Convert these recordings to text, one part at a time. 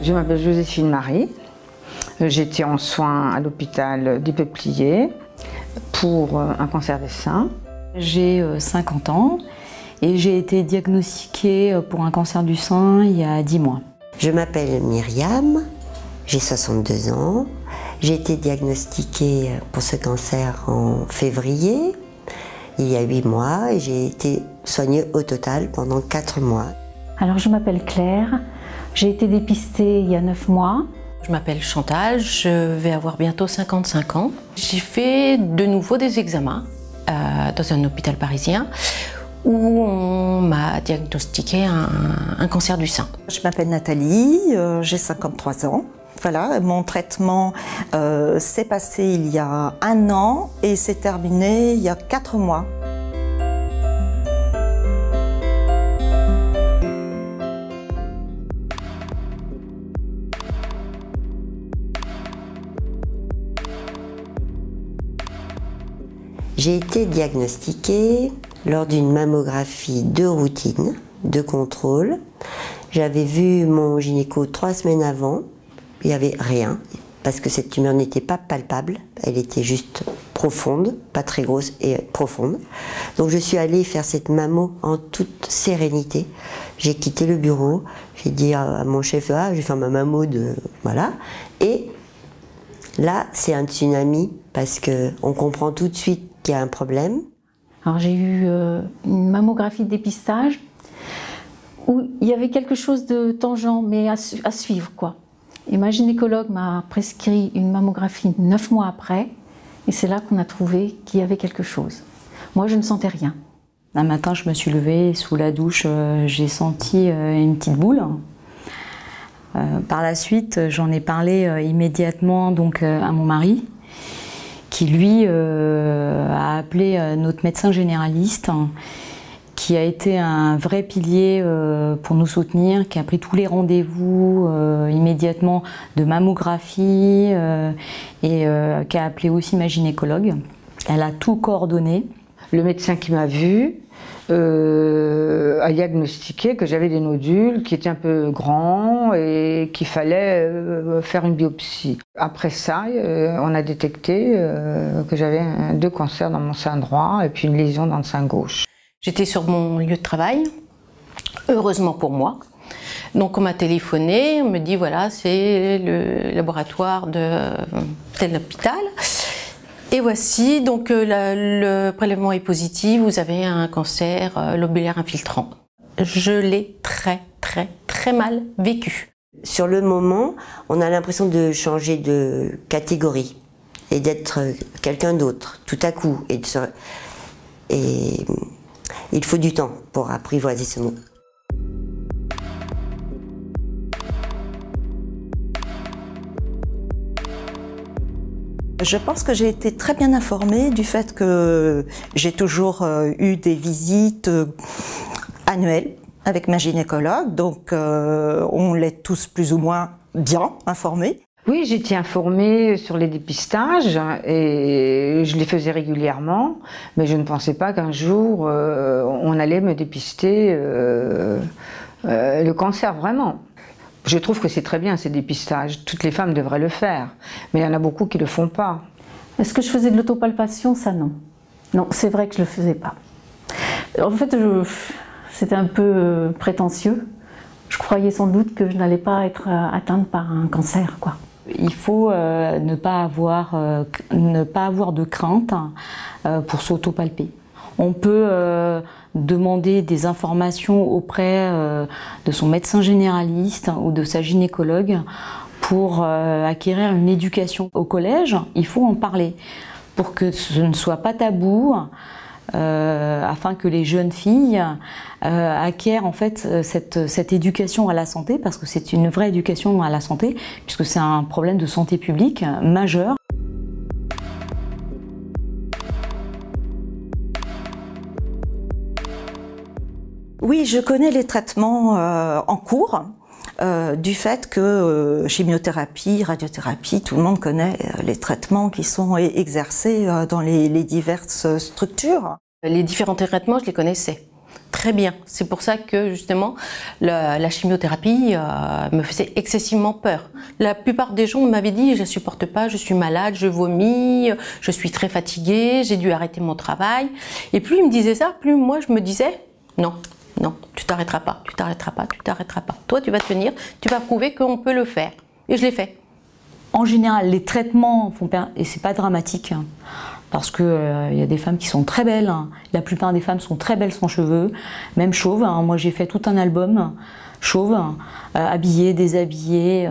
Je m'appelle Joséphine Marie. J'étais en soins à l'hôpital des Peupliers pour un cancer des seins. J'ai 50 ans et j'ai été diagnostiquée pour un cancer du sein il y a 10 mois. Je m'appelle Myriam, j'ai 62 ans. J'ai été diagnostiquée pour ce cancer en février, il y a 8 mois, et j'ai été soignée au total pendant 4 mois. Alors je m'appelle Claire, j'ai été dépistée il y a 9 mois. Je m'appelle Chantal, je vais avoir bientôt 55 ans. J'ai fait de nouveau des examens dans un hôpital parisien où on m'a diagnostiqué un cancer du sein. Je m'appelle Nathalie, j'ai 53 ans. Voilà, mon traitement s'est passé il y a 1 an et s'est terminé il y a 4 mois. J'ai été diagnostiquée lors d'une mammographie de routine, de contrôle. J'avais vu mon gynéco 3 semaines avant. Il n'y avait rien, parce que cette tumeur n'était pas palpable, elle était juste profonde, pas très grosse et profonde. Donc je suis allée faire cette mammo en toute sérénité. J'ai quitté le bureau, j'ai dit à mon chef, ah, je vais faire ma mammo de... Voilà. Et là, c'est un tsunami, parce qu'on comprend tout de suite qu'il y a un problème. Alors j'ai eu une mammographie de dépistage où il y avait quelque chose de tangent, mais à suivre, quoi. Et ma gynécologue m'a prescrit une mammographie 9 mois après, et c'est là qu'on a trouvé qu'il y avait quelque chose. Moi, je ne sentais rien. Un matin, je me suis levée, sous la douche, j'ai senti une petite boule. Par la suite, j'en ai parlé immédiatement donc, à mon mari, qui lui a appelé notre médecin généraliste, qui a été un vrai pilier pour nous soutenir, qui a pris tous les rendez-vous immédiatement de mammographie et qui a appelé aussi ma gynécologue. Elle a tout coordonné. Le médecin qui m'a vue a diagnostiqué que j'avais des nodules qui étaient un peu grands et qu'il fallait faire une biopsie. Après ça, on a détecté que j'avais 2 cancers dans mon sein droit et puis une lésion dans le sein gauche. J'étais sur mon lieu de travail, heureusement pour moi. Donc on m'a téléphoné, on me dit voilà, c'est le laboratoire de tel hôpital. Et voici, donc le prélèvement est positif, vous avez un cancer lobulaire infiltrant. Je l'ai très mal vécu. Sur le moment, on a l'impression de changer de catégorie et d'être quelqu'un d'autre, tout à coup. Et il faut du temps pour apprivoiser ce mot. Je pense que j'ai été très bien informée du fait que j'ai toujours eu des visites annuelles avec ma gynécologue, donc on l'est tous plus ou moins bien informés. Oui, j'étais informée sur les dépistages et je les faisais régulièrement, mais je ne pensais pas qu'un jour on allait me dépister le cancer vraiment. Je trouve que c'est très bien ces dépistages, toutes les femmes devraient le faire, mais il y en a beaucoup qui ne le font pas. Est-ce que je faisais de l'autopalpation? Ça, non. Non, c'est vrai que je ne le faisais pas. En fait, c'était un peu prétentieux. Je croyais sans doute que je n'allais pas être atteinte par un cancer, quoi. Il faut ne pas avoir de crainte pour s'autopalper. On peut demander des informations auprès de son médecin généraliste ou de sa gynécologue pour acquérir une éducation. Au collège, il faut en parler pour que ce ne soit pas tabou, afin que les jeunes filles acquièrent en fait cette éducation à la santé, parce que c'est une vraie éducation à la santé, puisque c'est un problème de santé publique majeur. Oui, je connais les traitements en cours, du fait que chimiothérapie, radiothérapie, tout le monde connaît les traitements qui sont exercés dans les diverses structures. Les différents traitements, je les connaissais très bien. C'est pour ça que justement la chimiothérapie me faisait excessivement peur. La plupart des gens m'avaient dit je ne supporte pas, je suis malade, je vomis, je suis très fatiguée, j'ai dû arrêter mon travail. Et plus ils me disaient ça, plus moi je me disais non, non, tu t'arrêteras pas, tu t'arrêteras pas, tu t'arrêteras pas. Toi tu vas tenir, tu vas prouver qu'on peut le faire. Et je l'ai fait. En général, les traitements font perdre, et c'est pas dramatique. Parce qu'il y a des femmes qui sont très belles, la plupart des femmes sont très belles sans cheveux, même chauves. Moi j'ai fait tout un album chauve, habillée, déshabillée,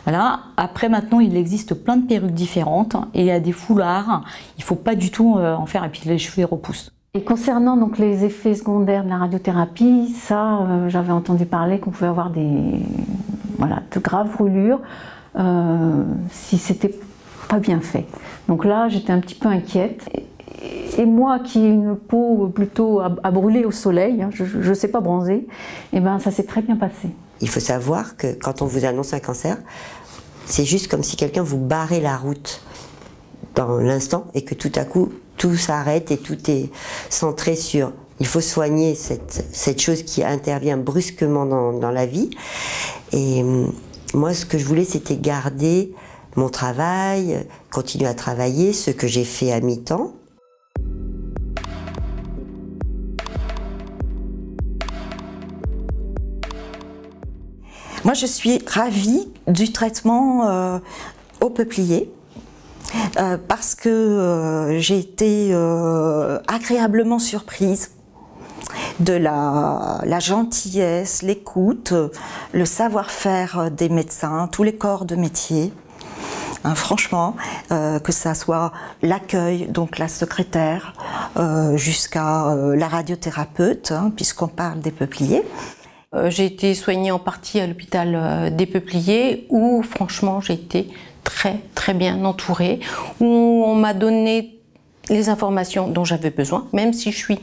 voilà. Après maintenant il existe plein de perruques différentes et il y a des foulards, il ne faut pas du tout en faire et puis les cheveux ils repoussent. Et concernant donc les effets secondaires de la radiothérapie, ça j'avais entendu parler qu'on pouvait avoir de graves brûlures si c'était pas bien fait. Donc là, j'étais un petit peu inquiète. Et moi, qui ai une peau plutôt à brûler au soleil, je ne sais pas bronzer, et ben ça s'est très bien passé. Il faut savoir que quand on vous annonce un cancer, c'est juste comme si quelqu'un vous barrait la route dans l'instant et que tout à coup, tout s'arrête et tout est centré sur... Il faut soigner cette chose qui intervient brusquement dans la vie. Et moi, ce que je voulais, c'était garder mon travail, continuer à travailler, ce que j'ai fait à mi-temps. Moi, je suis ravie du traitement au peuplier parce que j'ai été agréablement surprise de la gentillesse, l'écoute, le savoir-faire des médecins, tous les corps de métier. Franchement, que ça soit l'accueil, donc la secrétaire, jusqu'à la radiothérapeute, puisqu'on parle des peupliers. J'ai été soignée en partie à l'hôpital des Peupliers où franchement j'ai été très très bien entourée, où on m'a donné les informations dont j'avais besoin, même si je suis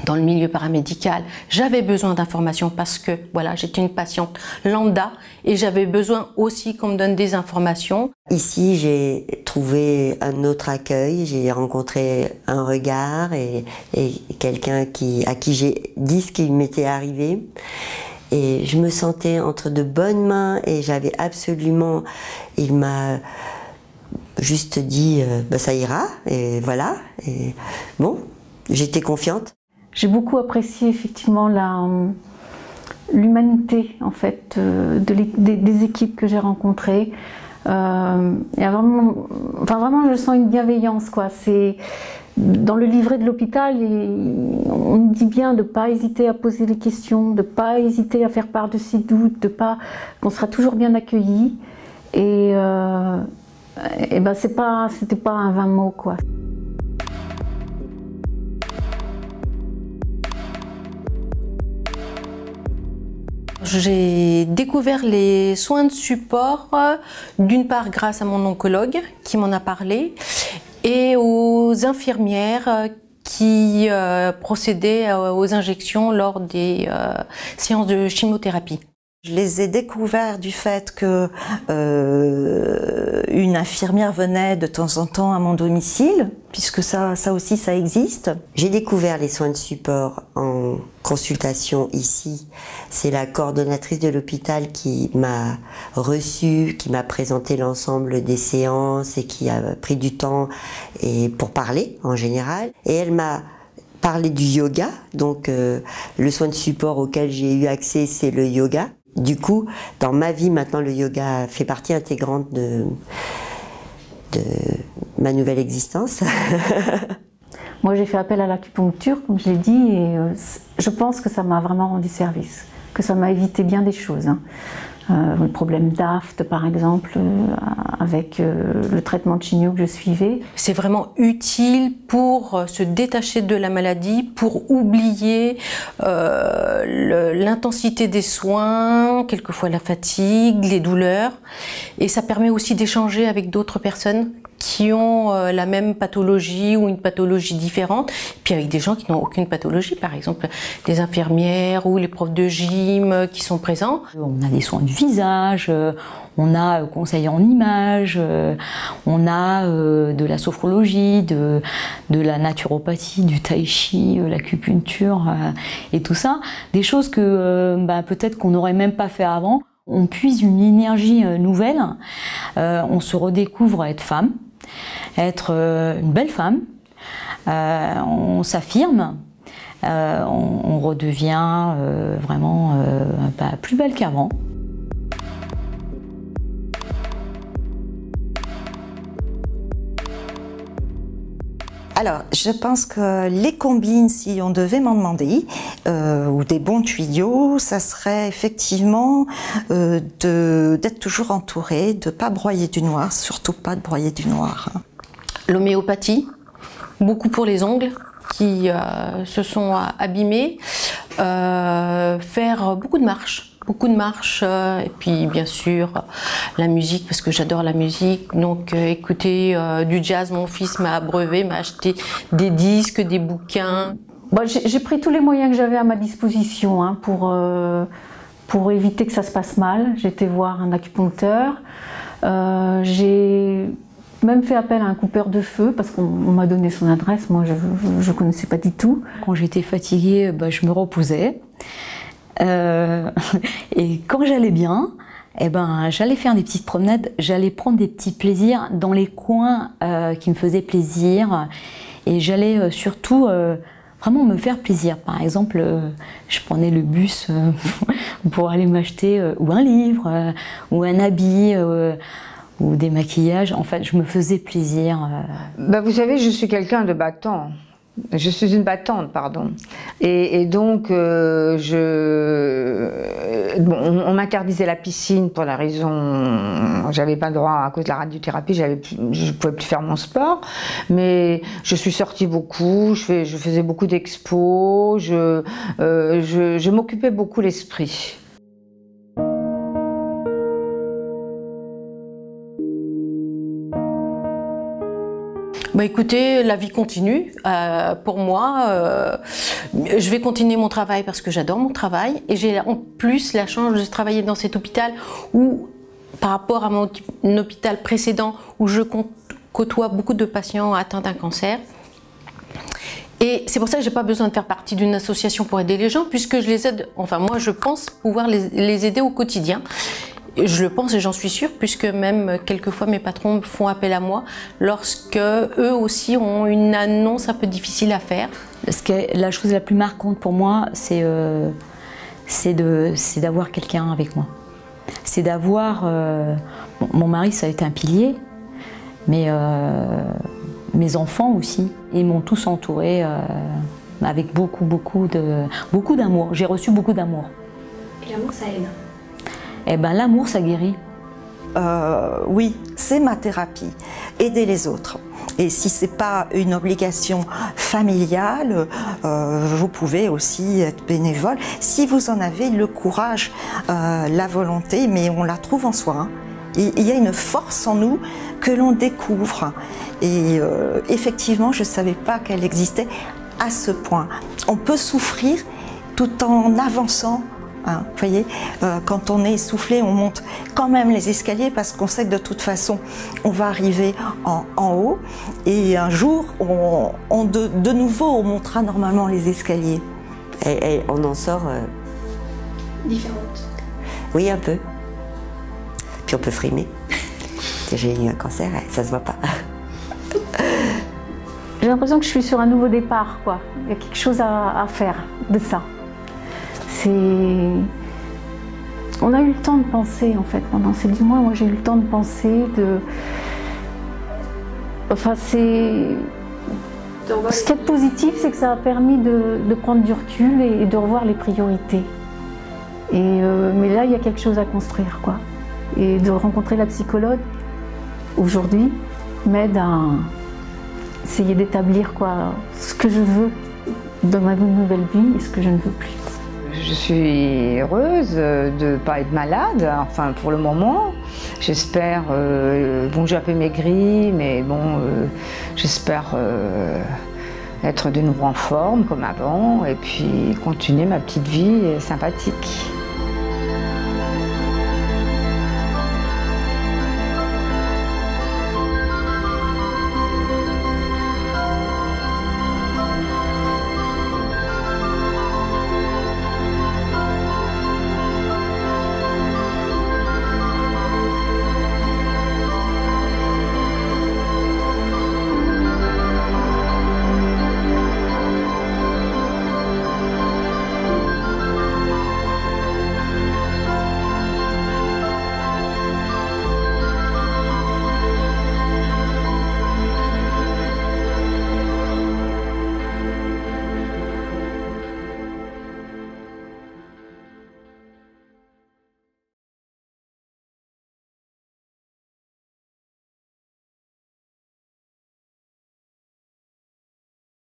dans le milieu paramédical, j'avais besoin d'informations parce que voilà, j'étais une patiente lambda et j'avais besoin aussi qu'on me donne des informations. Ici, j'ai trouvé un autre accueil, j'ai rencontré un regard et quelqu'un à qui j'ai dit ce qui m'était arrivé. Et je me sentais entre de bonnes mains et j'avais absolument... Il m'a juste dit ça ira et voilà. Et bon, j'étais confiante. J'ai beaucoup apprécié effectivement l'humanité en fait des équipes que j'ai rencontrées. Il y a vraiment, je sens une bienveillance quoi. C'est dans le livret de l'hôpital, on dit bien de ne pas hésiter à poser des questions, de ne pas hésiter à faire part de ses doutes, qu'on sera toujours bien accueilli. Et ben c'était pas un vain mot quoi. J'ai découvert les soins de support d'une part grâce à mon oncologue qui m'en a parlé et aux infirmières qui procédaient aux injections lors des séances de chimiothérapie. Je les ai découverts du fait que une infirmière venait de temps en temps à mon domicile, puisque ça aussi ça existe. J'ai découvert les soins de support en consultation ici. C'est la coordonnatrice de l'hôpital qui m'a reçue, qui m'a présenté l'ensemble des séances et qui a pris du temps pour parler en général. Et elle m'a parlé du yoga, donc le soin de support auquel j'ai eu accès, c'est le yoga. Du coup, dans ma vie, maintenant, le yoga fait partie intégrante de ma nouvelle existence. Moi, j'ai fait appel à l'acupuncture, comme je l'ai dit, et je pense que ça m'a vraiment rendu service, que ça m'a évité bien des choses. Le problème d'aphte, par exemple, avec le traitement de chimio que je suivais. C'est vraiment utile pour se détacher de la maladie, pour oublier l'intensité des soins, quelquefois la fatigue, les douleurs. Et ça permet aussi d'échanger avec d'autres personnes qui ont la même pathologie ou une pathologie différente, puis avec des gens qui n'ont aucune pathologie, par exemple les infirmières ou les profs de gym qui sont présents. On a des soins du visage, on a conseil en images, on a de la sophrologie, de la naturopathie, du tai chi, l'acupuncture et tout ça. Des choses que peut-être qu'on n'aurait même pas fait avant. On puise une énergie nouvelle, on se redécouvre être femme, être une belle femme, on s'affirme, on redevient vraiment plus belle qu'avant. Alors, je pense que les combines, si on devait m'en demander, ou des bons tuyaux, ça serait effectivement d'être toujours entouré, de ne pas broyer du noir, surtout pas de broyer du noir. L'homéopathie, beaucoup pour les ongles qui se sont abîmés, faire beaucoup de marches. Et puis bien sûr la musique, parce que j'adore la musique, donc écouter du jazz. Mon fils m'a abreuvé, m'a acheté des disques, des bouquins. J'ai pris tous les moyens que j'avais à ma disposition pour éviter que ça se passe mal. J'ai été voir un acupuncteur, j'ai même fait appel à un coupeur de feu parce qu'on m'a donné son adresse, moi je ne connaissais pas du tout. Quand j'étais fatiguée, je me reposais. Et quand j'allais bien, j'allais faire des petites promenades, j'allais prendre des petits plaisirs dans les coins qui me faisaient plaisir, et j'allais surtout vraiment me faire plaisir. Par exemple, je prenais le bus pour aller m'acheter ou un livre, ou un habit, ou des maquillages. En fait, je me faisais plaisir. Vous savez, je suis quelqu'un de battant. Je suis une battante, pardon. Et donc, on m'interdisait la piscine pour la raison... J'avais pas le droit, à cause de la radiothérapie, je ne pouvais plus faire mon sport. Mais je suis sortie beaucoup, je faisais beaucoup d'expos, je m'occupais beaucoup l'esprit. Écoutez, la vie continue. Pour moi, je vais continuer mon travail parce que j'adore mon travail. Et j'ai en plus la chance de travailler dans cet hôpital où, par rapport à mon hôpital précédent, où je côtoie beaucoup de patients atteints d'un cancer. Et c'est pour ça que je n'ai pas besoin de faire partie d'une association pour aider les gens, puisque je les aide, enfin moi je pense pouvoir les aider au quotidien. Je le pense et j'en suis sûre, puisque même quelquefois mes patrons font appel à moi lorsque eux aussi ont une annonce un peu difficile à faire. La chose la plus marquante pour moi, c'est d'avoir quelqu'un avec moi. C'est d'avoir... mon mari, ça a été un pilier, mais mes enfants aussi. Ils m'ont tous entourée avec beaucoup d'amour. J'ai reçu beaucoup d'amour. Et l'amour, ça aide? L'amour, ça guérit. Oui, c'est ma thérapie, aider les autres. Et si ce n'est pas une obligation familiale, vous pouvez aussi être bénévole. Si vous en avez le courage, la volonté, mais on la trouve en soi. Hein. Il y a une force en nous que l'on découvre. Et effectivement, je ne savais pas qu'elle existait à ce point. On peut souffrir tout en avançant. Hein, vous voyez, quand on est essoufflé, on monte quand même les escaliers parce qu'on sait que de toute façon, on va arriver en haut. Et un jour, de nouveau, on montera normalement les escaliers. Et on en sort... Différente. Oui, un peu. Puis on peut frimer. J'ai eu un cancer, ça se voit pas. J'ai l'impression que je suis sur un nouveau départ, quoi. Il y a quelque chose à faire de ça. On a eu le temps de penser, en fait, pendant ces 10 mois. Moi, j'ai eu le temps de penser, Enfin, Ce qui est positif, c'est que ça a permis de prendre du recul et de revoir les priorités. Mais là, il y a quelque chose à construire, quoi. Et de rencontrer la psychologue, aujourd'hui, m'aide à essayer d'établir, quoi, ce que je veux dans ma nouvelle vie et ce que je ne veux plus. je suis heureuse de ne pas être malade, enfin pour le moment. J'espère, bon j'ai un peu maigri, mais bon, j'espère être de nouveau en forme comme avant et puis continuer ma petite vie sympathique.